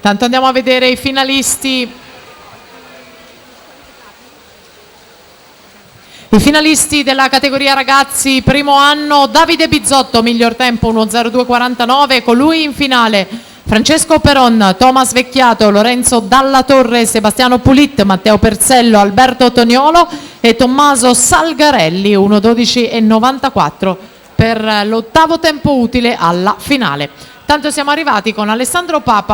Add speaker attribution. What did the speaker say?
Speaker 1: Tanto andiamo a vedere i finalisti. I finalisti della categoria ragazzi primo anno: Davide Bizzotto, miglior tempo 1:02:49, con lui in finale Francesco Peron, Thomas Vecchiato, Lorenzo Dalla Torre, Sebastiano Pulit, Matteo Persello, Alberto Toniolo e Tommaso Salgarelli, 1:12:94 per l'ottavo tempo utile alla finale. Tanto siamo arrivati con Alessandro Papa